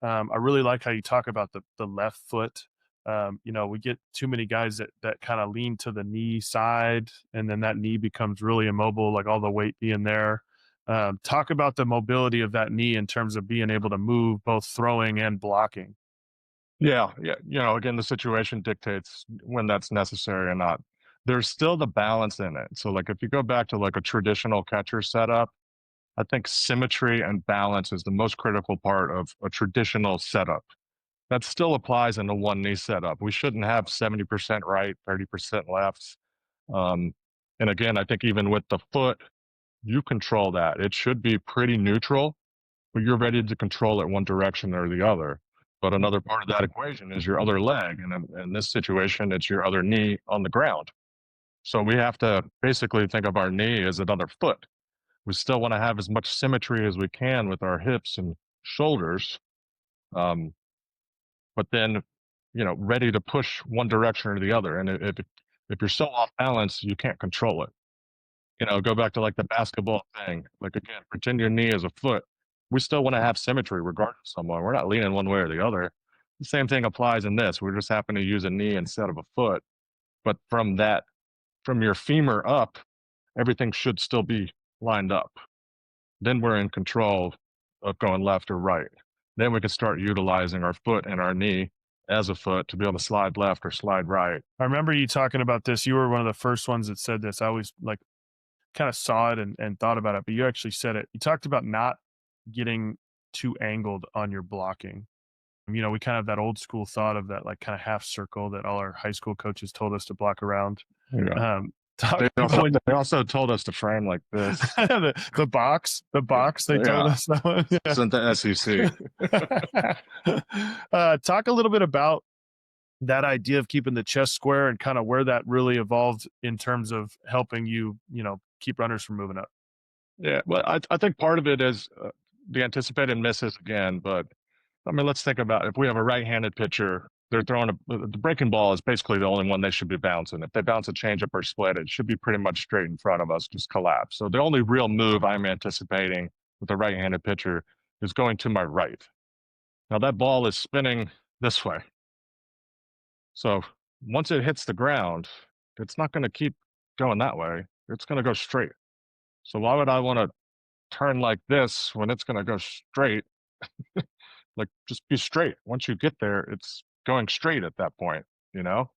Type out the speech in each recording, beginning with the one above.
I really like how you talk about the left foot. We get too many guys that kind of lean to the knee side, and then that knee becomes really immobile, like all the weight being there. Talk about the mobility of that knee in terms of being able to move both throwing and blocking. Yeah, yeah. Again, the situation dictates when that's necessary or not. There's still the balance in it. So, like, if you go back to like a traditional catcher setup, I think symmetry and balance is the most critical part of a traditional setup. That still applies in the one knee setup. We shouldn't have 70% right, 30% left. Um, and again, I think even with the foot, you control that. It should be pretty neutral, but you're ready to control it one direction or the other. But another part of that equation is your other leg. And in this situation, it's your other knee on the ground. So we have to basically think of our knee as another foot. We still want to have as much symmetry as we can with our hips and shoulders, um, but then, ready to push one direction or the other. And if you're so off balance, you can't control it. Go back to like the basketball thing. Like again, pretend your knee is a foot. We still want to have symmetry regardless of someone. We're not leaning one way or the other. The same thing applies in this. We just happen to use a knee instead of a foot. But from your femur up, everything should still be lined up. Then we're in control of going left or right. Then we can start utilizing our foot and our knee as a foot to be able to slide left or slide right. I remember you talking about this. You were one of the first ones that said this. I always like kind of saw it and thought about it, but you actually said it. You talked about not getting too angled on your blocking. We kind of have that old school thought of that like kind of half circle that all our high school coaches told us to block around. Yeah. Talk They about also when they also told us to frame like this. the box they told Yeah. us that one. Isn't the SEC. Talk a little bit about that idea of keeping the chest square and kind of where that really evolved in terms of helping you keep runners from moving up. Yeah. Well, I think part of it is the anticipated misses again. But I mean, let's think about if we have a right-handed pitcher, they're throwing the breaking ball is basically the only one they should be bouncing. If they bounce a changeup or split, it should be pretty much straight in front of us, just collapse. So the only real move I'm anticipating with a right-handed pitcher is going to my right. Now that ball is spinning this way. So once it hits the ground, it's not going to keep going that way. It's going to go straight. So why would I want to turn like this when it's going to go straight? Like just be straight. Once you get there, it's going straight at that point, you know?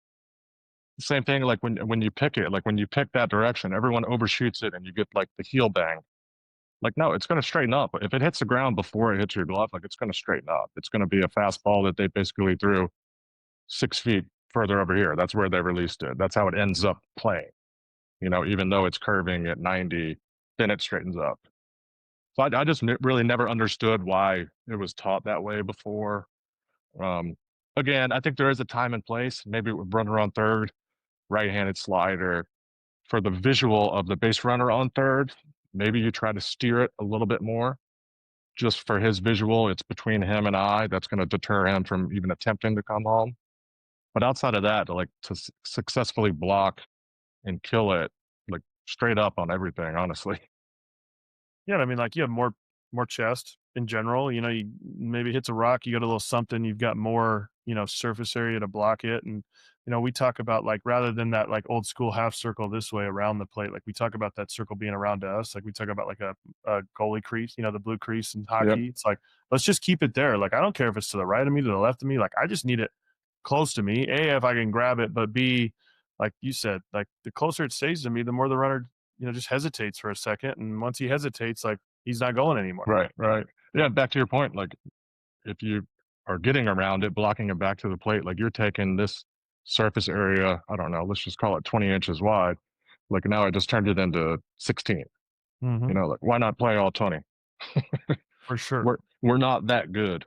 Same thing like when you pick it, like when you pick that direction, everyone overshoots it and you get like the heel bang. Like no, it's going to straighten up. If it hits the ground before it hits your glove, like it's going to straighten up. It's going to be a fastball that they basically threw 6 feet further over here. That's where they released it. That's how it ends up playing. Even though it's curving at 90, then it straightens up. So I just really never understood why it was taught that way before. Um, Again, I think there is a time and place. Maybe with runner on third, right-handed slider. For the visual of the base runner on third, maybe you try to steer it a little bit more. Just for his visual, it's between him and I. That's going to deter him from even attempting to come home. But outside of that, like to successfully block and kill it, like straight up on everything, honestly. Yeah, I mean, like you have more chest in general. You maybe hits a rock, you got a little something, you've got more surface area to block it. And we talk about like rather than that like old school half circle this way around the plate, like we talk about that circle being around us. Like we talk about like a goalie crease, the blue crease in Yep. hockey. It's like let's just keep it there. Like I don't care if it's to the right of me, to the left of me. Like I just need it close to me. A, if I can grab it, but B, like you said, like the closer it stays to me, the more the runner just hesitates for a second. And once he hesitates, like he's not going anymore. Right, right. Yeah, back to your point, like if you are getting around it, blocking it back to the plate, like you're taking this surface area, I don't know, let's just call it 20 inches wide. Like now I just turned it into 16. Hmm. Like why not play all 20? For sure. We're not that good.